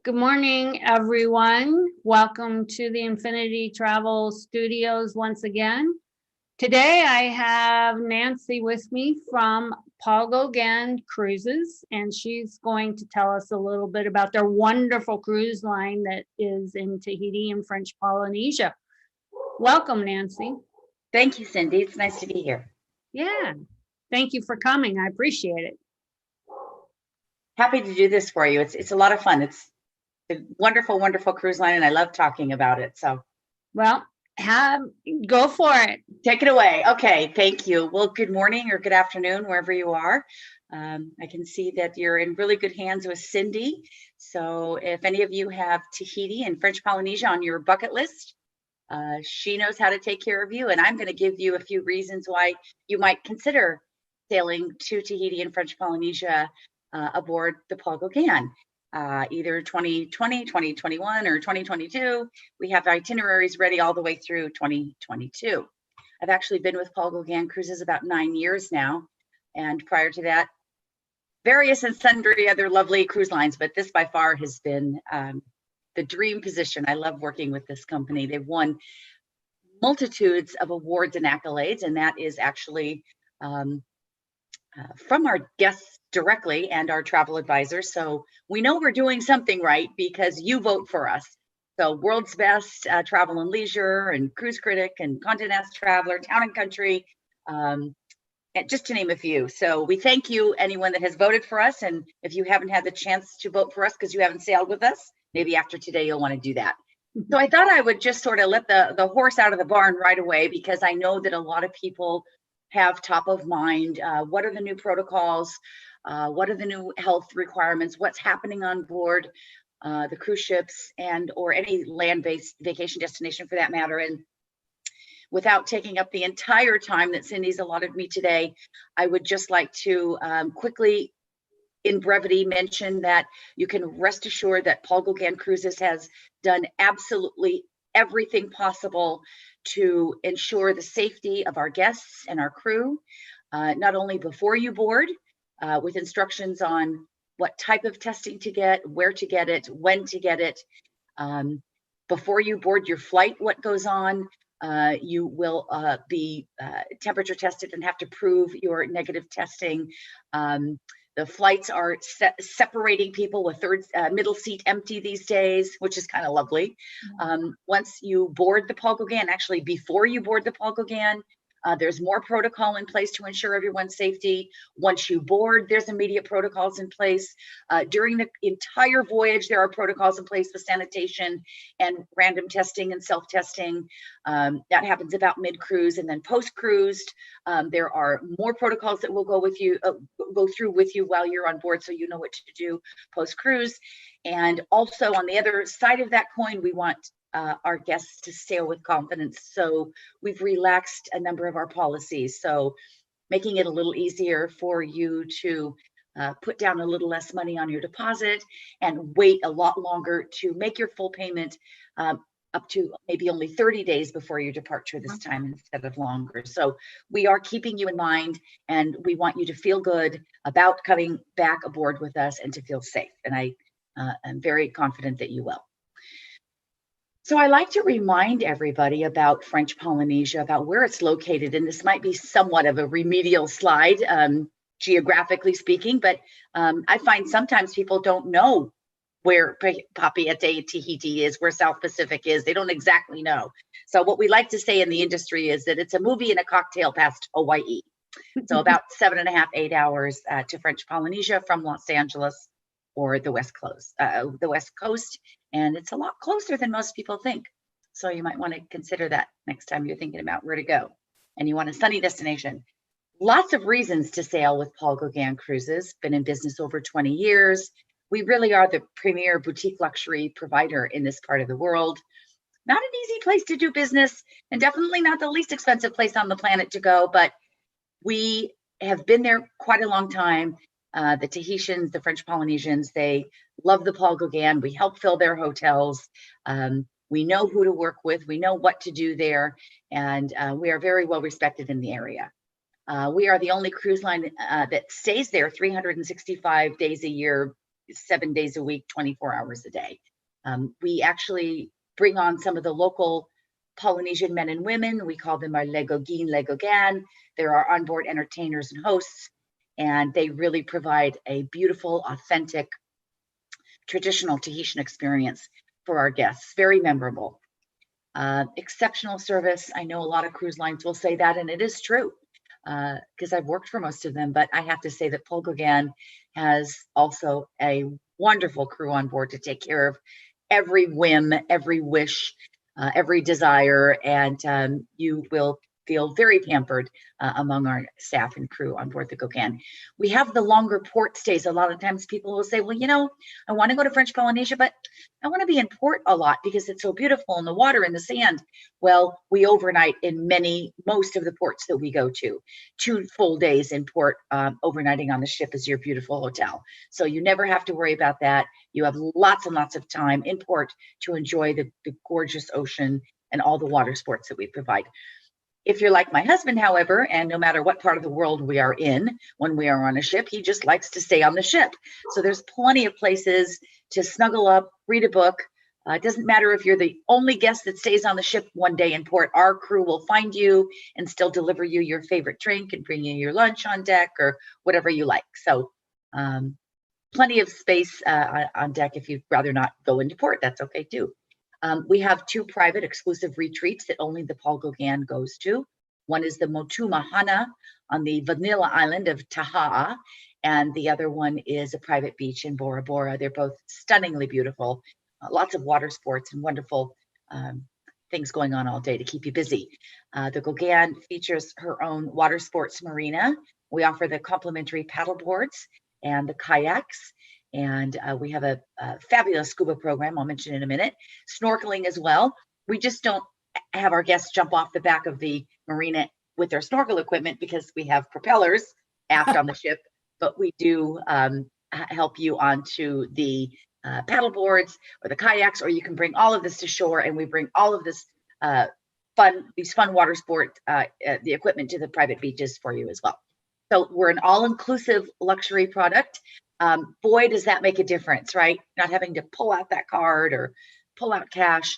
Good morning, everyone. Welcome to the Infinity Travel Studios once again. Today I have Nancy with me from Gauguin Cruises, and she's going to tell us a little bit about their wonderful cruise line that is in Tahiti and French Polynesia. Welcome, Nancy. Thank you, Cindy. It's nice to be here. Yeah, thank you for coming. I appreciate it. Happy to do this for you. It's a lot of fun. It's a wonderful, wonderful cruise line, and I love talking about it. So, well, go for it. Take it away. Okay, thank you. Well, good morning or good afternoon, wherever you are. I can see that you're in really good hands with Cindy. So if any of you have Tahiti and French Polynesia on your bucket list, she knows how to take care of you. And I'm going to give you a few reasons why you might consider sailing to Tahiti and French Polynesia aboard the Gauguin. Either 2020, 2021, or 2022. We have itineraries ready all the way through 2022. I've actually been with Gauguin Cruises about 9 years now. And prior to that, various and sundry other lovely cruise lines, but this by far has been the dream position. I love working with this company. They've won multitudes of awards and accolades, and that is actually from our guests directly and our travel advisors. So we know we're doing something right because you vote for us. So World's Best Travel and Leisure and Cruise Critic and Condé Nast Traveler, Town and Country, and just to name a few. So we thank you, anyone that has voted for us. And if you haven't had the chance to vote for us because you haven't sailed with us, maybe after today you'll want to do that. So I thought I would just sort of let the horse out of the barn right away, because I know that a lot of people have top of mind, what are the new protocols, what are the new health requirements, what's happening on board the cruise ships and or any land-based vacation destination for that matter. And without taking up the entire time that Cindy's allotted me today, I would just like to quickly, in brevity, mention that you can rest assured that Gauguin Cruises has done absolutely everything possible to ensure the safety of our guests and our crew, not only before you board, with instructions on what type of testing to get, where to get it, when to get it. Before you board your flight, what goes on, you will be temperature tested and have to prove your negative testing. The flights are separating people with middle seat empty these days, which is kind of lovely. Once you board the Gauguin, actually before you board the Gauguin, there's more protocol in place to ensure everyone's safety. Once you board, there's immediate protocols in place. During the entire voyage, there are protocols in place with sanitation and random testing and self-testing. That happens about mid-cruise, and then post-cruised, there are more protocols that will go through with you while you're on board, so you know what to do post-cruise. And also on the other side of that coin, we want our guests to sail with confidence. So we've relaxed a number of our policies. So making it a little easier for you to put down a little less money on your deposit and wait a lot longer to make your full payment, up to maybe only 30 days before your departure this time instead of longer. So we are keeping you in mind, and we want you to feel good about coming back aboard with us and to feel safe. And I am very confident that you will. So I like to remind everybody about French Polynesia, about where it's located. And this might be somewhat of a remedial slide, geographically speaking, but I find sometimes people don't know where Papeete, Tahiti is, where South Pacific is. They don't exactly know. So what we like to say in the industry is that it's a movie and a cocktail past Hawaii. So about 7.5, 8 hours to French Polynesia from Los Angeles or the West Coast. And it's a lot closer than most people think. So you might want to consider that next time you're thinking about where to go and you want a sunny destination. Lots of reasons to sail with Gauguin Cruises. Been in business over 20 years. We really are the premier boutique luxury provider in this part of the world. Not an easy place to do business, and definitely not the least expensive place on the planet to go, but we have been there quite a long time. The Tahitians, the French Polynesians, they love the Gauguin. We help fill their hotels. We know who to work with. We know what to do there. And we are very well respected in the area. We are the only cruise line that stays there 365 days a year, 7 days a week, 24 hours a day. We actually bring on some of the local Polynesian men and women. We call them our Gauguin. They're our onboard entertainers and hosts, and they really provide a beautiful, authentic, traditional Tahitian experience for our guests. Very memorable. Exceptional service. I know a lot of cruise lines will say that, and it is true because I've worked for most of them, but I have to say that Gauguin has also a wonderful crew on board to take care of every whim, every wish, every desire, and you will feel very pampered among our staff and crew on board the Gauguin. We have the longer port stays. A lot of times people will say, well, you know, I want to go to French Polynesia, but I want to be in port a lot because it's so beautiful in the water and the sand. Well, we overnight in most of the ports that we go to. 2 full days in port, overnighting on the ship is your beautiful hotel. So you never have to worry about that. You have lots and lots of time in port to enjoy the gorgeous ocean and all the water sports that we provide. If you're like my husband, however, and no matter what part of the world we are in, when we are on a ship, he just likes to stay on the ship. So there's plenty of places to snuggle up, read a book. It doesn't matter if you're the only guest that stays on the ship one day in port, our crew will find you and still deliver you your favorite drink and bring you your lunch on deck or whatever you like. So plenty of space on deck. If you'd rather not go into port, that's okay too. We have 2 private exclusive retreats that only the Paul Gauguin goes to. One is the Motu Mahana on the Vanilla Island of Taha'a, and the other one is a private beach in Bora Bora. They're both stunningly beautiful, lots of water sports and wonderful things going on all day to keep you busy. The Gauguin features her own water sports marina. We offer the complimentary paddle boards and the kayaks. And we have a fabulous scuba program I'll mention in a minute. Snorkeling as well. We just don't have our guests jump off the back of the marina with their snorkel equipment because we have propellers aft on the ship, but we do help you onto the paddle boards or the kayaks, or you can bring all of this to shore, and we bring all of this fun water sport, the equipment to the private beaches for you as well. So we're an all-inclusive luxury product. Boy, does that make a difference, right? Not having to pull out that card or pull out cash.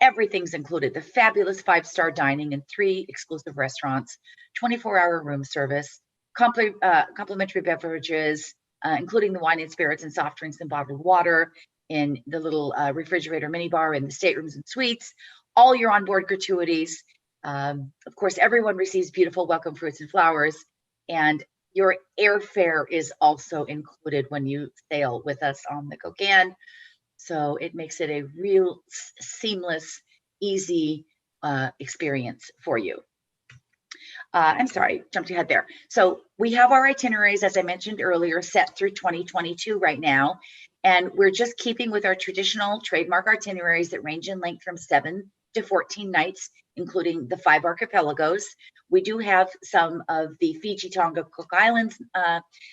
Everything's included. The fabulous 5-star dining and 3 exclusive restaurants, 24-hour room service, complimentary beverages, including the wine and spirits and soft drinks and bottled water in the little refrigerator minibar in the staterooms and suites, all your onboard gratuities. Of course, everyone receives beautiful welcome fruits and flowers, and your airfare is also included when you sail with us on the Gauguin. So it makes it a real seamless, easy experience for you. I'm sorry, jumped ahead there. So we have our itineraries, as I mentioned earlier, set through 2022 right now. And we're just keeping with our traditional trademark itineraries that range in length from 7 to 14 nights, including the 5 archipelagos. We do have some of the Fiji, Tonga, Cook Islands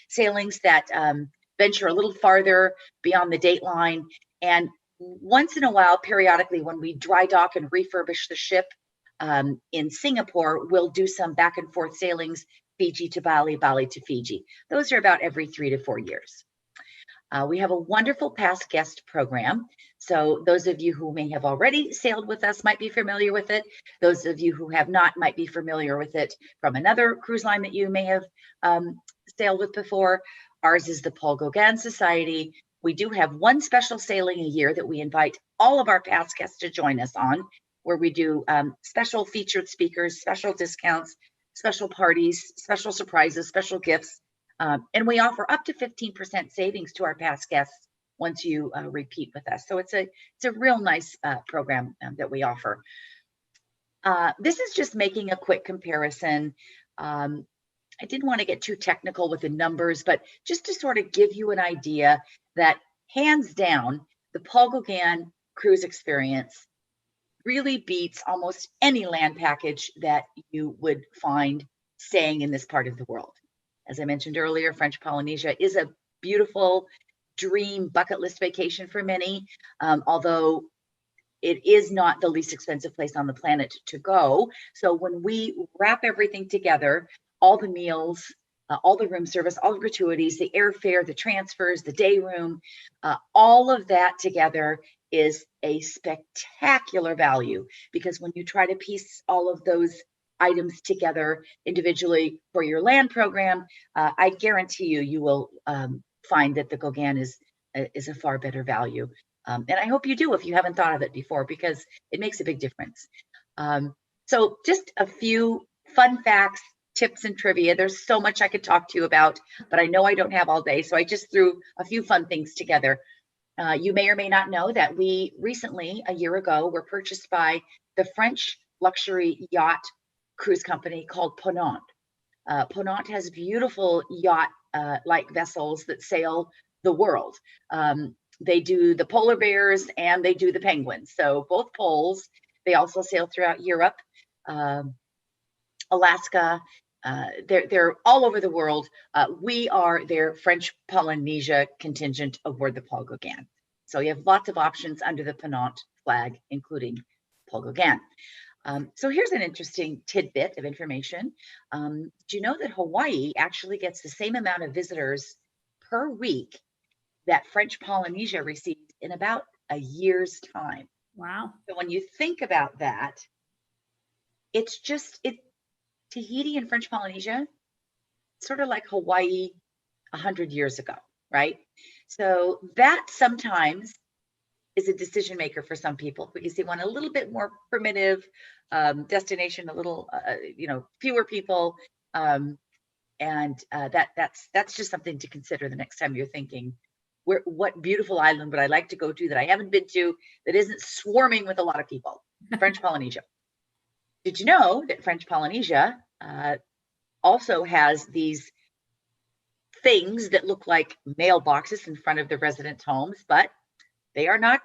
sailings that venture a little farther beyond the date line. And once in a while, periodically, when we dry dock and refurbish the ship in Singapore, we'll do some back and forth sailings, Fiji to Bali, Bali to Fiji. Those are about every 3 to 4 years. We have a wonderful past guest program. So those of you who may have already sailed with us might be familiar with it. Those of you who have not might be familiar with it from another cruise line that you may have sailed with before. Ours is the Paul Gauguin Society. We do have one special sailing a year that we invite all of our past guests to join us on, where we do special featured speakers, special discounts, special parties, special surprises, special gifts. And we offer up to 15% savings to our past guests once you repeat with us. So it's a real nice program that we offer. This is just making a quick comparison. I didn't want to get too technical with the numbers, but just to sort of give you an idea that hands down, the Paul Gauguin cruise experience really beats almost any land package that you would find staying in this part of the world. As I mentioned earlier, French Polynesia is a beautiful dream bucket list vacation for many, although it is not the least expensive place on the planet to go. So when we wrap everything together, all the meals, all the room service, all the gratuities, the airfare, the transfers, the day room, all of that together is a spectacular value, because when you try to piece all of those items together individually for your land program, I guarantee you, you will find that the Gauguin is a far better value. And I hope you do if you haven't thought of it before, because it makes a big difference. So just a few fun facts, tips, and trivia. There's so much I could talk to you about, but I know I don't have all day. So I just threw a few fun things together. You may or may not know that we recently, a year ago, were purchased by the French luxury yacht cruise company called Ponant. Ponant has beautiful yacht-like vessels that sail the world. They do the polar bears and they do the penguins. So both poles. They also sail throughout Europe, Alaska. They're all over the world. We are their French Polynesia contingent aboard the Paul Gauguin. So you have lots of options under the Ponant flag, including Paul Gauguin. So here's an interesting tidbit of information. Do you know that Hawaii actually gets the same amount of visitors per week that French Polynesia received in about a year's time? Wow. So when you think about that, it's just Tahiti and French Polynesia, sort of like Hawaii 100 years ago, right? So that sometimes is a decision maker for some people, because they want a little bit more primitive destination, a little, fewer people. And that's just something to consider the next time you're thinking, what beautiful island would I like to go to that I haven't been to, that isn't swarming with a lot of people? French Polynesia. Did you know that French Polynesia also has these things that look like mailboxes in front of the residents' homes, but they are not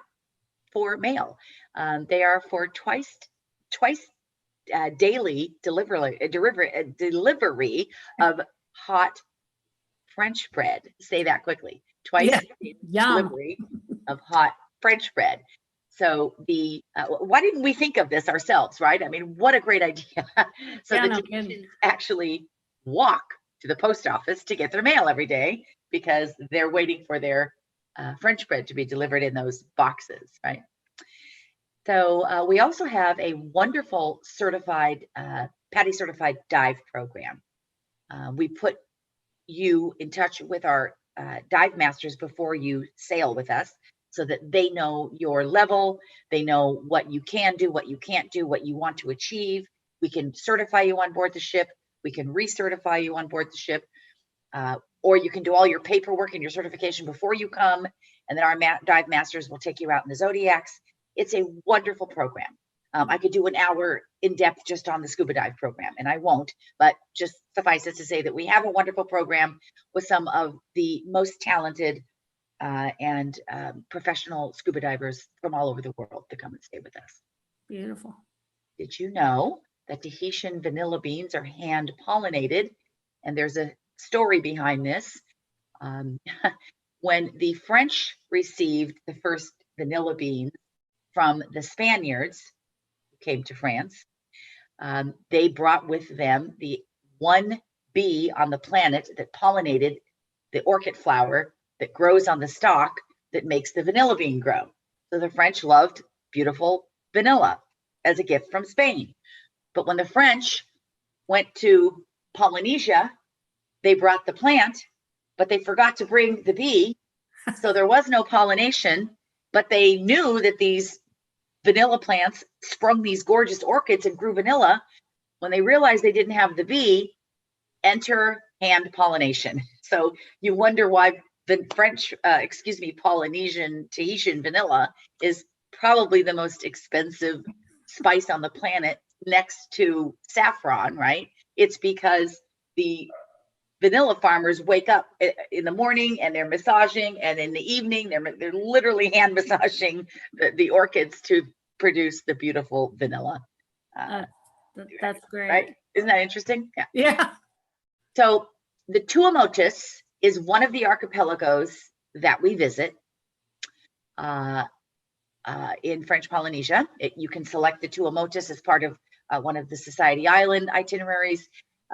for mail. They are for twice daily delivery of hot French bread. Say that quickly. Twice daily delivery of hot French bread. So why didn't we think of this ourselves, right? I mean, what a great idea. So the Tahitians actually walk to the post office to get their mail every day, because they're waiting for their French bread to be delivered in those boxes, right? So we also have a wonderful certified, PADI certified dive program. We put you in touch with our dive masters before you sail with us, so that they know your level, they know what you can do, what you can't do, what you want to achieve. We can certify you on board the ship. We can recertify you on board the ship. Or you can do all your paperwork and your certification before you come, and then our dive masters will take you out in the Zodiacs. It's a wonderful program. I could do an hour in depth just on the scuba dive program, and I won't, but just suffice it to say that we have a wonderful program with some of the most talented and professional scuba divers from all over the world to come and stay with us. Beautiful. Did you know that Tahitian vanilla beans are hand pollinated? And there's a story behind this. When the French received the first vanilla beans from the Spaniards who came to France, they brought with them the one bee on the planet that pollinated the orchid flower that grows on the stalk that makes the vanilla bean grow. So the French loved beautiful vanilla as a gift from Spain. But when the French went to Polynesia, they brought the plant, but they forgot to bring the bee. So there was no pollination, but they knew that these vanilla plants sprung these gorgeous orchids and grew vanilla. When they realized they didn't have the bee, enter hand pollination. So you wonder why the French, Polynesian, Tahitian vanilla is probably the most expensive spice on the planet next to saffron, right? It's because the vanilla farmers wake up in the morning and they're massaging, and in the evening they're literally hand massaging the orchids to produce the beautiful vanilla. That's great. Right? Isn't that interesting? Yeah. Yeah. So the Tuamotus is one of the archipelagos that we visit in French Polynesia. You can select the Tuamotus as part of one of the Society Island itineraries.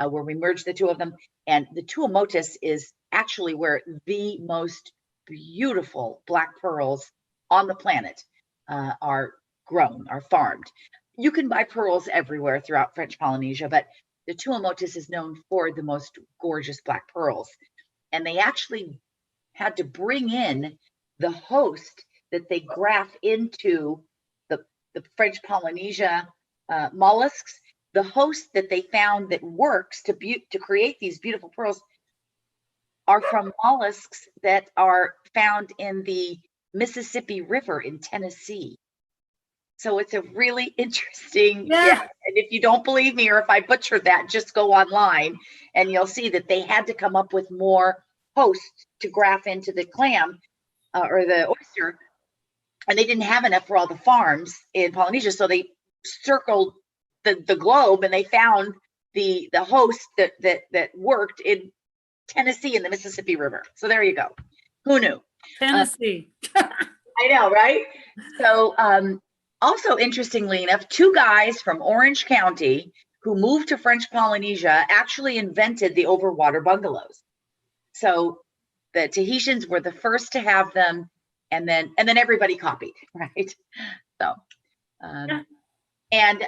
where we merged the two of them. And the Tuamotus is actually where the most beautiful black pearls on the planet are grown, are farmed. You can buy pearls everywhere throughout French Polynesia, but the Tuamotus is known for the most gorgeous black pearls. And they actually had to bring in the host that they graft into the French Polynesia mollusks. The host that they found that works to create these beautiful pearls are from mollusks that are found in the Mississippi River in Tennessee. So it's a really interesting, yeah. And if you don't believe me, or if I butcher that, just go online and you'll see that they had to come up with more hosts to graft into the clam or the oyster, and they didn't have enough for all the farms in Polynesia. So they circled the globe and they found the host that worked in Tennessee in the Mississippi River. So there you go. Who knew? Tennessee. I know, right? So also interestingly enough, two guys from Orange County who moved to French Polynesia actually invented the overwater bungalows. So the Tahitians were the first to have them, and then everybody copied, right? So and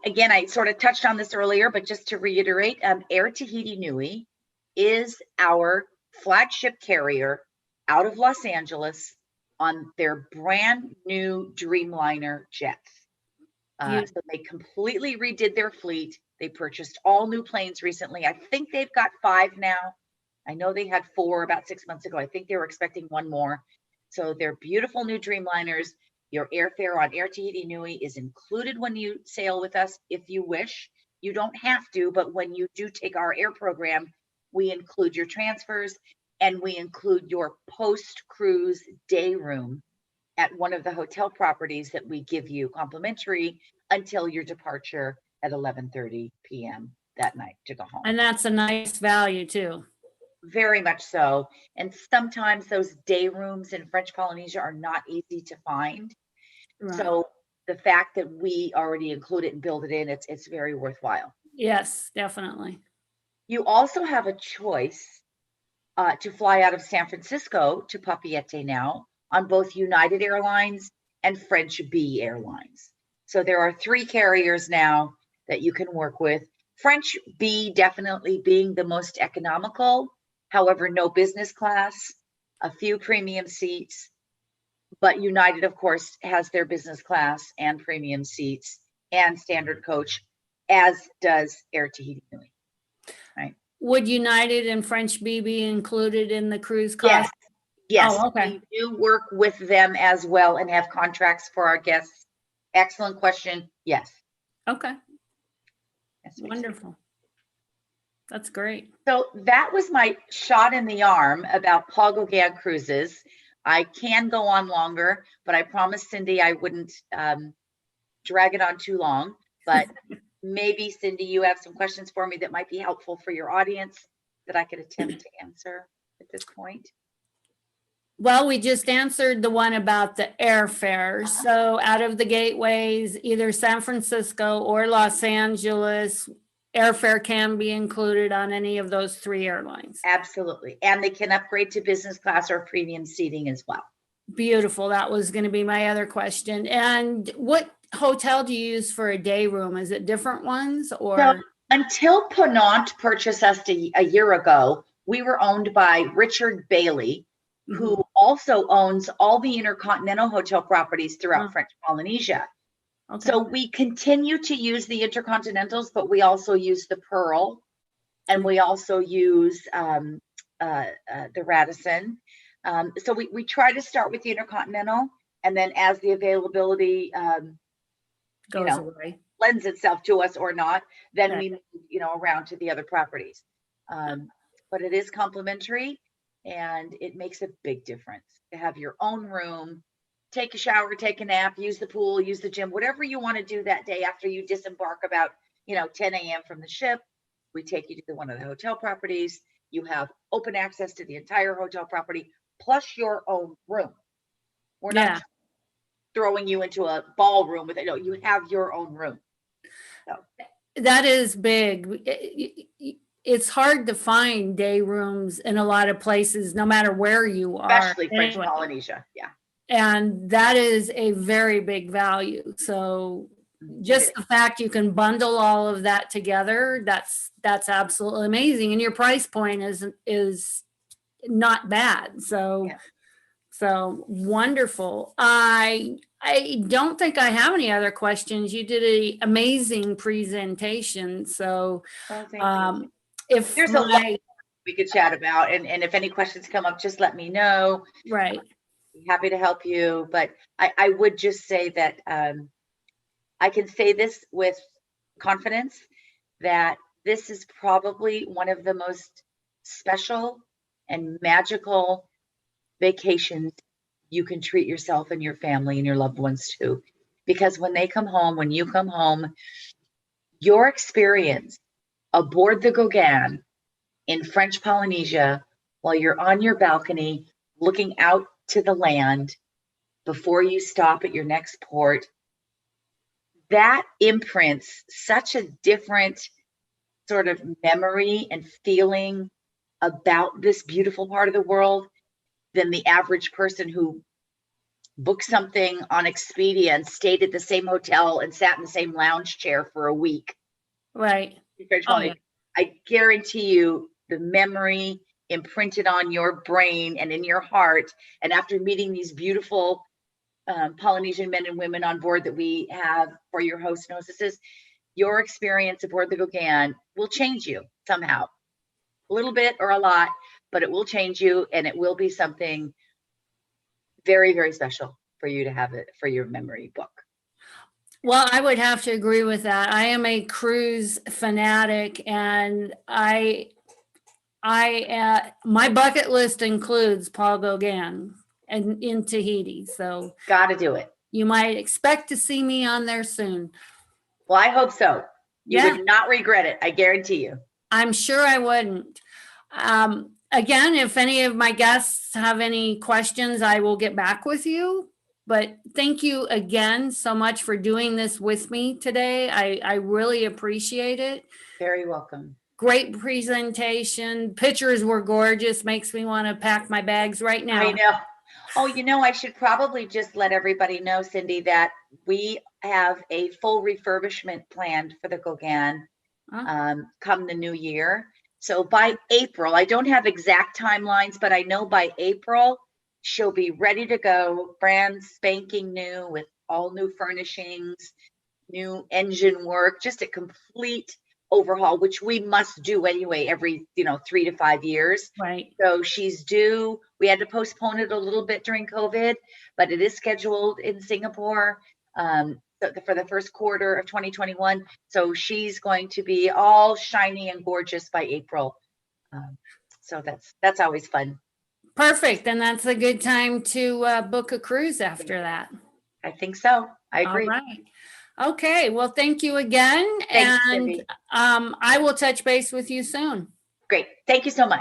again, I sort of touched on this earlier, but just to reiterate, Air Tahiti Nui is our flagship carrier out of Los Angeles on their brand new Dreamliner jets. So they completely redid their fleet. They purchased all new planes recently. I think they've got 5 now. I know they had 4 about 6 months ago. I think they were expecting 1 more. So they're beautiful new Dreamliners. Your airfare on Air Tahiti Nui is included when you sail with us if you wish. You don't have to, but when you do take our air program, we include your transfers and we include your post-cruise day room at one of the hotel properties that we give you complimentary until your departure at 11:30 p.m. that night to go home. And that's a nice value too. Very much so. And sometimes those day rooms in French Polynesia are not easy to find. Right. So the fact that we already include it and build it in, it's very worthwhile. Yes, definitely. You also have a choice to fly out of San Francisco to Papeete now on both United Airlines and French Bee Airlines. So there are 3 carriers now that you can work with. French Bee definitely being the most economical, however, no business class, a few premium seats, but United, of course, has their business class and premium seats and standard coach, as does Air Tahiti Nui. Right. Would United and French Bee be included in the cruise cost? Yes. Oh, okay. We do work with them as well and have contracts for our guests. Excellent question. Yes. Okay. That's wonderful. That's great. So that was my shot in the arm about Paul Gauguin cruises. I can go on longer, but I promised Cindy I wouldn't drag it on too long. But maybe, Cindy, you have some questions for me that might be helpful for your audience that I could attempt to answer at this point. Well, we just answered the one about the airfares. So out of the gateways, either San Francisco or Los Angeles, airfare can be included on any of those 3 airlines. Absolutely. And they can upgrade to business class or premium seating as well. Beautiful. That was going to be my other question. And what hotel do you use for a day room? Is it different ones or? So, until Ponant purchased us a year ago, we were owned by Richard Bailey, who also owns all the Intercontinental hotel properties throughout French Polynesia. Okay. So we continue to use the Intercontinentals, but we also use the Pearl, and we also use the Radisson. So we try to start with the Intercontinental, and then as the availability goes away, lends itself to us or not, then we move, around to the other properties. But it is complimentary, and it makes a big difference to have your own room. Take a shower, take a nap, use the pool, use the gym, whatever you want to do that day after you disembark about 10 a.m. from the ship. We take you to one of the hotel properties. You have open access to the entire hotel property plus your own room. We're not throwing you into a ballroom with it. No, you have your own room. So. that is big. It's hard to find day rooms in a lot of places, no matter where you are. Especially French Anyway, Polynesia. Yeah. and that is a very big value. So just the fact you can bundle all of that together, that's absolutely amazing. And your price point is not bad. So Yeah. so wonderful. I don't think I have any other questions. You did an amazing presentation. So Oh, thank you. if There's a lot we could chat about, and if any questions come up, just let me know. right. Happy to help you. But I would just say that I can say this with confidence that this is probably one of the most special and magical vacations you can treat yourself and your family and your loved ones to. Because when they come home, when you come home, your experience aboard the Gauguin in French Polynesia while you're on your balcony looking out to the land before you stop at your next port, that imprints such a different sort of memory and feeling about this beautiful part of the world than the average person who booked something on Expedia and stayed at the same hotel and sat in the same lounge chair for a week. Right. Oh, yeah. I guarantee you the memory imprinted on your brain and in your heart. And after meeting these beautiful Polynesian men and women on board that we have for your host and hostesses, your experience aboard the Gauguin will change you somehow, a little bit or a lot, but it will change you, and it will be something very, very special for you to have it for your memory book. Well, I would have to agree with that. I am a cruise fanatic, and my bucket list includes Paul Gauguin and in Tahiti. So got to do it. You might expect to see me on there soon. Well, I hope so. You would not regret it. I guarantee you. I'm sure I wouldn't. Again, if any of my guests have any questions, I will get back with you. But thank you again so much for doing this with me today. I really appreciate it. Very welcome. Great presentation. Pictures were gorgeous. Makes me want to pack my bags right now. I know. Oh, you know, I should probably just let everybody know, Cindy, that we have a full refurbishment planned for the Gauguin come the new year. So by April, I don't have exact timelines, but I know by April, she'll be ready to go, brand spanking new with all new furnishings, new engine work, just a complete overhaul, which we must do anyway every 3 to 5 years. Right. So she's due. We had to postpone it a little bit during COVID, but it is scheduled in Singapore for the first quarter of 2021. So she's going to be all shiny and gorgeous by April. So that's always fun. Perfect. And that's a good time to book a cruise after that. I think so. I agree. All right. Okay. Well, thank you again. Thanks, and Cindy. I will touch base with you soon. Great. Thank you so much.